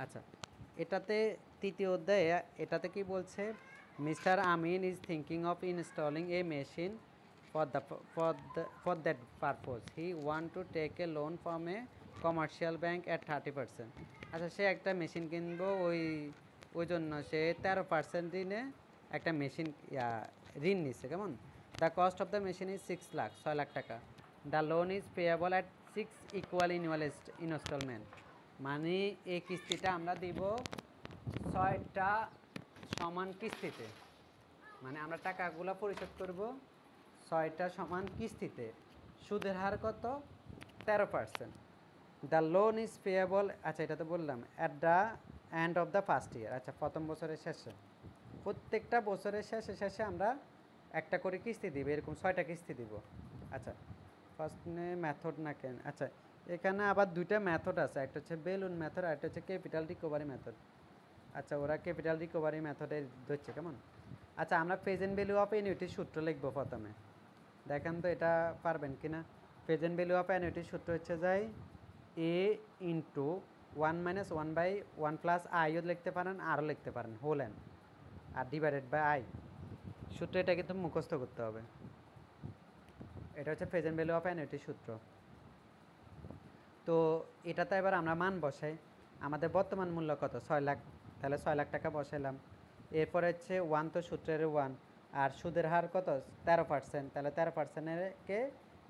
আচ্ছা, এটাতে তৃতীয় অধ্যায়ে এটাতে কি বলছে, mister Amin is thinking of installing a machine for that purpose he want to take a loan from a commercial bank at 30%। আচ্ছা, সে একটা মেশিন কিনবো, ওই জন্য সে 13% ঋণে একটা মেশিন ঋণ নিচ্ছে। কেমন? The cost of the machine is 6 lakh, 6 lakh টাকা। The loan is payable at 6 equal instalment. মানে এই কিস্তিটা আমরা দিব 6টা সমান কিস্তিতে। মানে আমরা টাকাগুলো পরিশোধ করব 6টা সমান কিস্তিতে। সুদের হার কত? 13%। দ্য লোন ইজ পেয়েবল, আচ্ছা এটা তো বললাম, at the end of the first year. আচ্ছা, প্রথম বছরের শেষে, প্রত্যেকটা বছরের শেষে শেষে আমরা একটা করে কিস্তি দিব, এরকম 6টা কিস্তি দিব। আচ্ছা, ফার্স্ট মেথড না কেন, আচ্ছা এখানে আবার দুইটা মেথড আছে, একটা হচ্ছে বেলুন মেথড আর একটা হচ্ছে ক্যাপিটাল রিকভারি মেথড। আচ্ছা, ওরা ক্যাপিটাল রিকভারি মেথডে ধরছে। কেমন? আচ্ছা, আমরা প্রেজেন্ট ভ্যালু অফ অ্যানুইটির সূত্র লিখবো প্রথমে। দেখেন তো এটা পারবেন কি না। প্রেজেন্ট ভ্যালু অফ অ্যানুইটির সূত্র হচ্ছে যাই এ ইন্টু 1 - 1/1 প্লাস আইও লিখতে পারেন, আরও লিখতে পারেন, হোল এন, আর ডিভাইডেড বাই আই। সূত্র এটা কিন্তু মুখস্থ করতে হবে। এটা হচ্ছে প্রেজেন্ট ভ্যালু অফ অ্যানুইটির সূত্র। তো এটাতে এবার আমরা মান বসাই। আমাদের বর্তমান মূল্য কত? 6 লাখ। তাহলে 6 লাখ টাকা বসাইলাম। এরপরে হচ্ছে 1 তো সূত্রের 1, আর সুদের হার কত? 13%। তাহলে 13%কে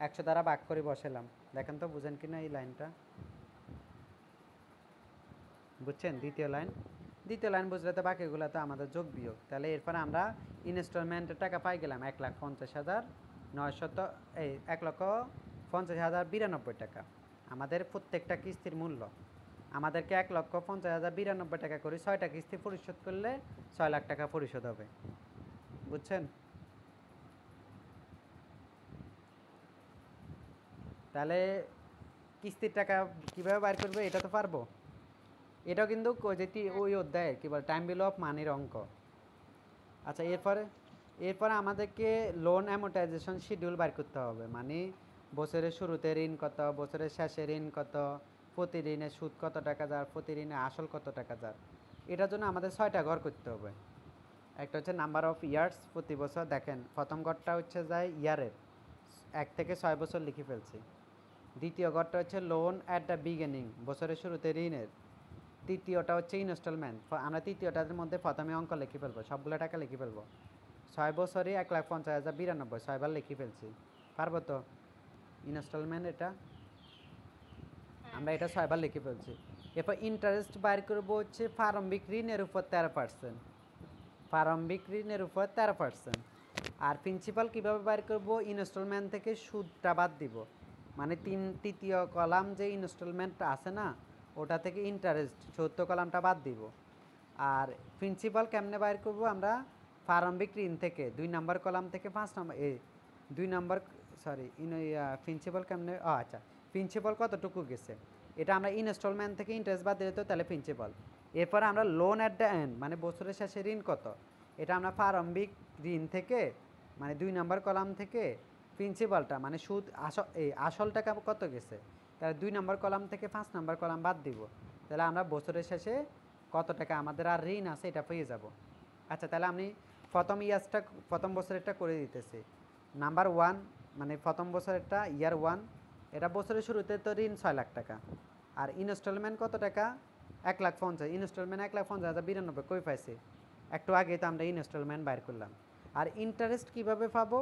100 দ্বারা ভাগ করে বসাইলাম। দেখেন তো বুঝেন কিনা এই লাইনটা। বুঝছেন? দ্বিতীয় লাইন বুঝলে তো বাকিগুলো তো আমাদের যোগ বিয়োগ। তাহলে এরপরে আমরা ইনস্টলমেন্টের টাকা পাই গেলাম 1,50,900, এই 1,50,092 টাকা। আমাদের প্রত্যেকটা কিস্তির মূল্য আমাদেরকে 1,50,092 টাকা করে 6টা কিস্তি পরিশোধ করলে 6 লাখ টাকা পরিশোধ হবে। বুঝছেন? তাহলে কিস্তির টাকা কীভাবে বাইর করবে এটা তো পারবো। এটাও কিন্তু যেটি ওই অধ্যায়ে কী বলে টাইম ভ্যালু অফ মানির অঙ্ক। আচ্ছা, এরপরে আমাদেরকে লোন অ্যামোর্টাইজেশন শিডিউল বার করতে হবে। মানে বছরের শুরুতে ঋণ কত, বছরের শেষে ঋণ কত, প্রতি ঋণে সুদ কত টাকা যার, প্রতি ঋণে আসল কত টাকা যার। এটার জন্য আমাদের 6টা ঘর করতে হবে। একটা হচ্ছে নাম্বার অফ ইয়ার্স, প্রতি বছর। দেখেন প্রথম ঘরটা হচ্ছে যায় ইয়ারের, 1 থেকে 6 বছর লিখে ফেলছি। দ্বিতীয় ঘরটা হচ্ছে লোন অ্যাট দ্য বিগিনিং, বছরের শুরুতে ঋণের। তৃতীয়টা হচ্ছে ইনস্টলমেন্ট। আমরা তৃতীয়টার মধ্যে প্রথমে অঙ্ক লিখে ফেলবো, সবগুলো টাকা লিখে ফেলবো। 6 বছরে 1,50,092, 6বার লিখে ফেলছি। পারবো তো? ইনস্টলমেন্ট এটা আমরা এটা 6বার লিখে ফেলছি। এরপর ইন্টারেস্ট বাইর করবো হচ্ছে প্রারম্ভিক ঋণের উপর 13%। প্রারম্ভিক ঋণের উপর 13%। আর প্রিন্সিপাল কীভাবে বাইর করবো? ইনস্টলমেন্ট থেকে সুদটা বাদ দিব। মানে তৃতীয় কলাম যে ইনস্টলমেন্ট আছে না, ওটা থেকে ইন্টারেস্ট, চতুর্থ কলামটা বাদ দিব। আর প্রিন্সিপাল কেমনে বাইর করব? আমরা প্রারম্ভিক ঋণ থেকে 2 নম্বর কলাম থেকে 5 নম্বর 2 নম্বর, সরি প্রিন্সিপাল কেমনে, আচ্ছা, প্রিন্সিপাল কতটুকু গেছে এটা আমরা ইনস্টলমেন্ট থেকে ইন্টারেস্ট বাদ দিলে তো তাহলে প্রিন্সিপাল। এরপরে আমরা লোন অ্যাট দ্য এন্ড, মানে বছরের শেষে ঋণ কত, এটা আমরা প্রারম্ভিক ঋণ থেকে মানে 2 নম্বর কলাম থেকে প্রিন্সিপালটা মানে সুদ আসল টাকা কত গেছে, তাহলে 2 নম্বর কলাম থেকে 5 নম্বর কলাম বাদ দিব। তাহলে আমরা বছরের শেষে কত টাকা আমাদের আর ঋণ আছে এটা পেয়ে যাব। আচ্ছা, তাহলে আমি প্রথম বছরেরটা করে দিতেছি। নাম্বার 1 মানে প্রথম বছরেরটা ইয়ার 1, এটা বছরের শুরুতে তো ঋণ 6 লাখ টাকা। আর ইনস্টলমেন্ট কত টাকা? 1,50,000। ইনস্টলমেন্ট 1,50,092 কই পাইছি? একটু আগে তো আমরা ইনস্টলমেন্ট বাইর করলাম। আর ইন্টারেস্ট কিভাবে পাবো?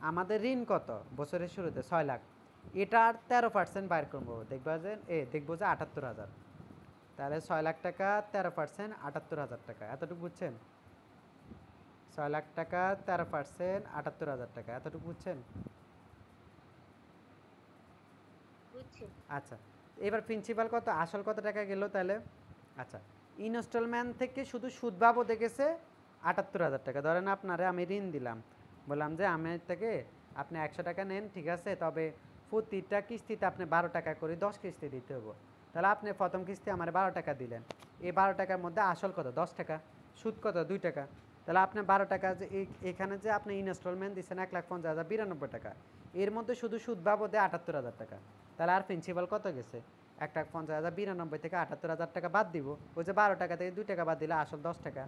আমাদের ঋণ কত বছরের শুরুতে? 6 লাখ। এটার 13% বাইর করবো, দেখবো যে 78,000। তাহলে 6 লাখ টাকা 13%, 78,000 টাকা। এতটুকু বুঝছেন? 6 লাখ টাকা 13%, 78,000 টাকা। এতটুকু বুঝছেন? আচ্ছা, এবার প্রিন্সিপাল কত, আসল কত টাকা গেল তাহলে? আচ্ছা, ইনস্টলমেন্ট থেকে শুধু সুদ বাবদে গেছে 78,000 টাকা। ধরেন আপনারে আমি ঋণ দিলাম, বললাম যে আমি থেকে আপনি 100 টাকা নেন, ঠিক আছে, তবে প্রতিটা কিস্তিতে আপনি 12 টাকা করে 10 কিস্তি দিতে হবে। তাহলে আপনি প্রথম কিস্তি আমার 12 টাকা দিলেন, এই 12 টাকার মধ্যে আসল কত? 10 টাকা, সুদ কত? 2 টাকা। তাহলে আপনি 12 টাকা যে এখানে যে আপনি ইনস্টলমেন্ট দিচ্ছেন 1,50,092 টাকা, এর মধ্যে শুধু সুদ বাবদে 78,000 টাকা। তাহলে আর প্রিন্সিপাল কত গেছে? 1,50,092 থেকে 78,000 টাকা বাদ দিব। ওই যে 12 টাকা থেকে 2 টাকা বাদ দিলে আসল 10 টাকা,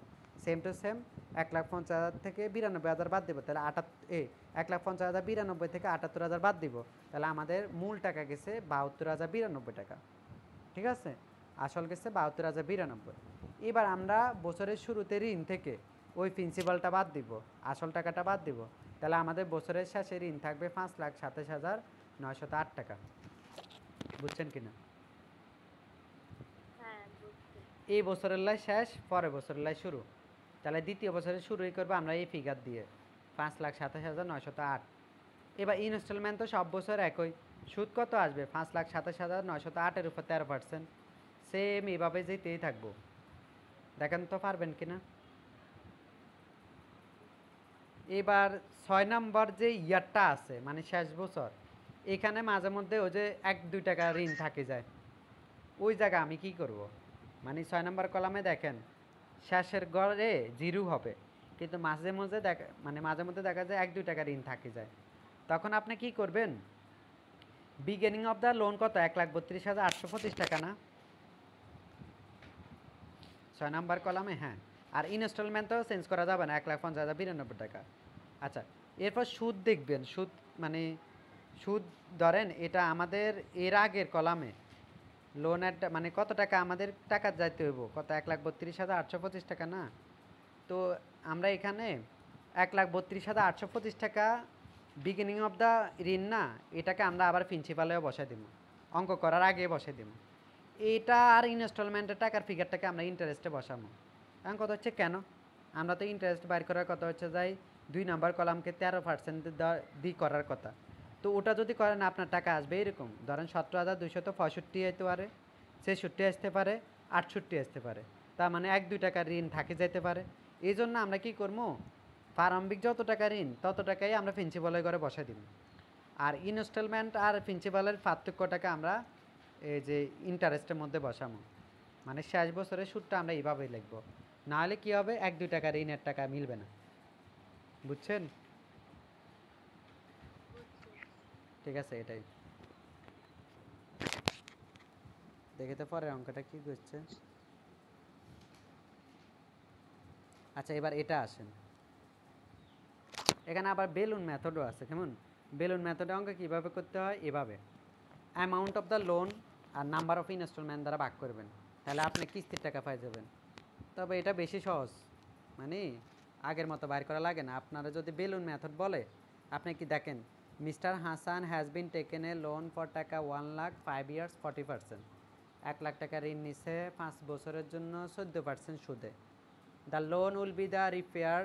সেম টু সেম 1,50,000 থেকে 92,000 বাদ দিব, তাহলে 1,50,092 থেকে 78,000 বাদ দিব, তাহলে আমাদের মূল টাকা গেছে 72,092 টাকা। ঠিক আছে, আসল গেছে 72,092। এবার আমরা বছরের শুরুতে ঋণ থেকে ওই প্রিন্সিপালটা বাদ দিব, আসল টাকাটা বাদ দিব, তাহলে আমাদের বছরের শেষে ঋণ থাকবে 5,27,908 টাকা। বুঝছেন কিনা? এই বছরের লাই শেষ, পরের বছরের লাই শুরু, তাহলে দ্বিতীয় বছরে শুরুই করবো আমরা এই ফিগার দিয়ে 5,27,908। এবার ইনস্টলমেন্ট তো সব বছর একই, সুদ কত আসবে? 5,27,908-এর উপর 13%, সেম এভাবে যেতেই থাকবো। দেখেন তো পারবেন কিনা। এবার 6 নম্বর যে ইয়ারটা আছে মানে শেষ বছর, এখানে মাঝে মধ্যে ওই যে 1-2 টাকা ঋণ থাকে যায়, ওই জায়গা আমি কি করব? মানে 6 নম্বর কলামে দেখেন শেষের গড়ে জিরো হবে, কিন্তু মাঝে মধ্যে মাঝে মধ্যে দেখা যায় 1-2 টাকা ঋণ থাকে যায়, তখন আপনি কি করবেন? বিগিনিং অফ দ্য লোন কত? 1,32,825 টাকা না 6 নম্বর কলামে? হ্যাঁ, আর ইনস্টলমেন্টও চেঞ্জ করা যাবে না, 1,50,092 টাকা। আচ্ছা, এরপর সুদ দেখবেন, সুদ মানে সুদ ধরেন এটা আমাদের এর আগের কলামে লোনের মানে কত টাকা আমাদের টাকা যাইতে হইব, কত? 1,32,825 টাকা না? তো আমরা এখানে 1,32,825 টাকা বিগিনিং অফ দ্য ঋণ না, এটাকে আমরা আবার প্রিন্সিপালেও বসাই দিব, অঙ্ক করার আগে বসাই দিব। এটা আর ইনস্টলমেন্টের টাকার ফিগারটাকে আমরা ইন্টারেস্টে বসাবো। এখন কথা হচ্ছে কেন আমরা তো ইন্টারেস্ট বাইর করার কথা হচ্ছে যাই 2 নাম্বার কলামকে 13% দিয়ে করার কথা, তো ওটা যদি করেন আপনার টাকা আসবে এরকম, ধরেন 17,265 আসতে পারে, 66 আসতে পারে, 68 আসতে পারে, তার মানে 1-2 টাকা ঋণ থাকে যেতে পারে। এই জন্য আমরা কি করবো, প্রারম্ভিক যত টাকা ঋণ তত টাকাই আমরা প্রিন্সিপালের ঘরে বসাই দিব, আর ইনস্টলমেন্ট আর প্রিন্সিপালের পার্থক্যটাকে আমরা এই যে ইন্টারেস্টের মধ্যে বসাবো, মানে শেষ বছরের সুদটা আমরা এইভাবেই লিখবো, নাহলে কি হবে 1-2 টাকা ঋণের টাকা মিলবে না। বুঝছেন? ঠিক আছে, এটাই দেখে তো পরের অঙ্কটা কি করছে। আচ্ছা, এবার এটা আসেন, এখানে আবার বেলুন মেথডও আছে। কেমন? বেলুন মেথডে অঙ্ক কীভাবে করতে হয়, এভাবে অ্যামাউন্ট অফ দ্য লোন আর নাম্বার অফ ইনস্টলমেন্ট দ্বারা ভাগ করবেন, তাহলে আপনি কিস্তির টাকা পাই যাবেন। তবে এটা বেশি সহজ, মানে আগের মতো বাইর করা লাগে না। আপনারা যদি বেলুন মেথড বলে, আপনি কি দেখেন, mister Hasan has been taken A loan for টাকা 1 লাখ 5 ইয়ার্স 40%, 1 লাখ টাকা ঋণ নিছে 5 বছরের জন্য 14% সুদে। The loan will be the repair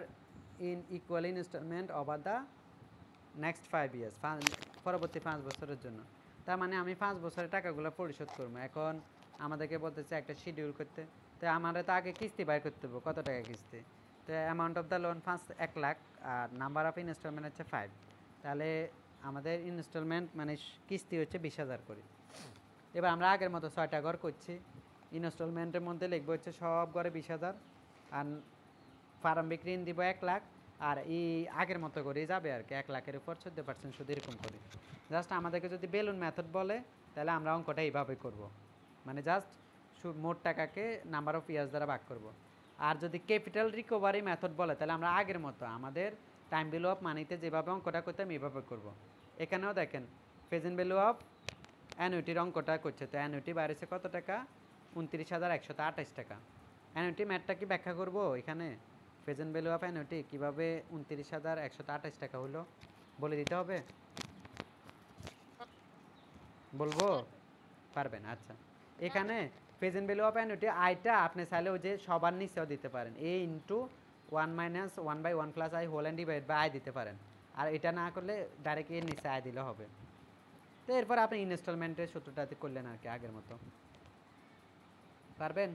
in equal instalment over the next 5 years, পরবর্তী 5 বছরের জন্য। তার মানে আমি 5 বছরের টাকাগুলো পরিশোধ করবো। এখন আমাদেরকে বলতেছে একটা শিডিউল করতে, তো আমাদের তো আগে কিস্তি বাইর করতে হবে, কত টাকা কিস্তি। তো amount of the loan 1 lakh আর নাম্বার অফ ইনস্টলমেন্ট হচ্ছে 5, তাহলে আমাদের ইনস্টলমেন্ট মানে কিস্তি হচ্ছে 20,000 করে। এবার আমরা আগের মতো 6টা ঘর করছি, ইনস্টলমেন্টের মধ্যে লিখবো হচ্ছে সব ঘরে 20,000, আর প্রারম্ভিক ঋণ দিব 1 লাখ, আর এই আগের মতো করেই যাবে আর কি, 1 লাখের উপর 14% সুদ এরকম করে। জাস্ট আমাদেরকে যদি বেলুন মেথড বলে, তাহলে আমরা অঙ্কটা এইভাবে করব, মানে জাস্ট মোট টাকাকে নাম্বার অফ ইয়ার্স দ্বারা ভাগ করব। আর যদি ক্যাপিটাল রিকভারি মেথড বলে, তাহলে আমরা আগের মতো আমাদের টাইম ভ্যালু অফ মানিতে যেভাবে অঙ্কটা করতাম এইভাবে করব। এখানেও দেখেন প্রেজেন্ট ভ্যালু অফ অ্যানুইটির অঙ্কটা করছে, তো অ্যানুইটি বাইরেছে কত টাকা? 29,128 টাকা। অ্যানুইটি ম্যাথটা কি ব্যাখ্যা করব এখানে? প্রেজেন্ট ভ্যালু অফ অ্যানুইটি কীভাবে 29,128 টাকা হলো বলে দিতে হবে? বলবো? পারবেন? আচ্ছা, এখানে প্রেজেন্ট ভ্যালু অফ অ্যানুইটি আইটা আপনি চাইলে ওই যে সবার নিচেও দিতে পারেন, a into 1 - 1/1 + i whole and divide by i দিতে পারেন, আর এটা না করলে ডাইরেক্ট এর নিচে আই দিলে হবে। তো এরপর আপনি ইনস্টলমেন্টের সূত্রটাতে করলেন আর কি আগের মতো। পারবেন?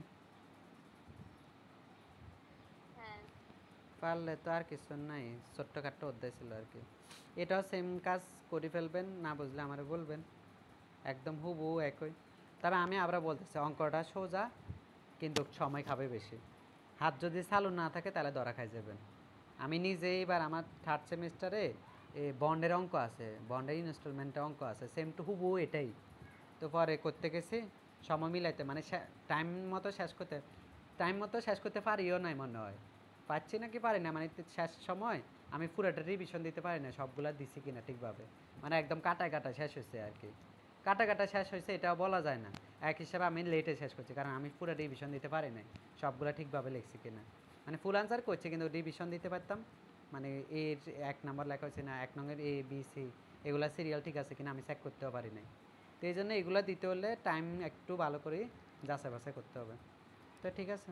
পারলে তো আর কিছু নাই, ছোট্টখাট্ট অধ্যায় ছিল আর কি। এটাও সেম কাজ করে ফেলবেন, না বুঝলে আমারে বলবেন, একদম হুবহু একই। তবে আমি আবার বলতেছি অঙ্কটা সোজা, কিন্তু সময় খাবে বেশি। হাত যদি চালু না থাকে তাহলে ধরা খাই যাবেন। আমি নিজেই এবার আমার 3rd সেমিস্টারে বন্ডের অঙ্ক আছে, বন্ডের ইনস্টলমেন্টের অঙ্ক আছে, সেম টু হুবহু এটাই। তো পরে করতে গেছি সময় মিলাইতে মানে টাইম মতো শেষ করতে পারিও নাই মনে হয়, পারছি নাকি পারি না, মানে শেষ সময় আমি পুরোটা রিভিশন দিতে পারি না সবগুলা দিছি কিনা ঠিকভাবে, মানে একদম কাটায় কাটায় শেষ হয়েছে আর কি। কাটা কাটা শেষ হয়েছে এটাও বলা যায় না, এক হিসাবে আমি লেটে শেষ করছি কারণ আমি পুরো রিভিশন দিতে পারি নাই সবগুলা ঠিকভাবে লিখছি কিনা। মানে ফুল আনসার করছি কিন্তু রিভিশন দিতে পারতাম, মানে এর 1 নম্বর লেখা হয়েছে না, 1 নং এ বি সি এগুলা সিরিয়াল ঠিক আছে কিনা আমি চেক করতেও পারি নাই। তো এই জন্য এগুলো দিতে হলে টাইম একটু ভালো করে যাচাই বাছাই করতে হবে। তো ঠিক আছে।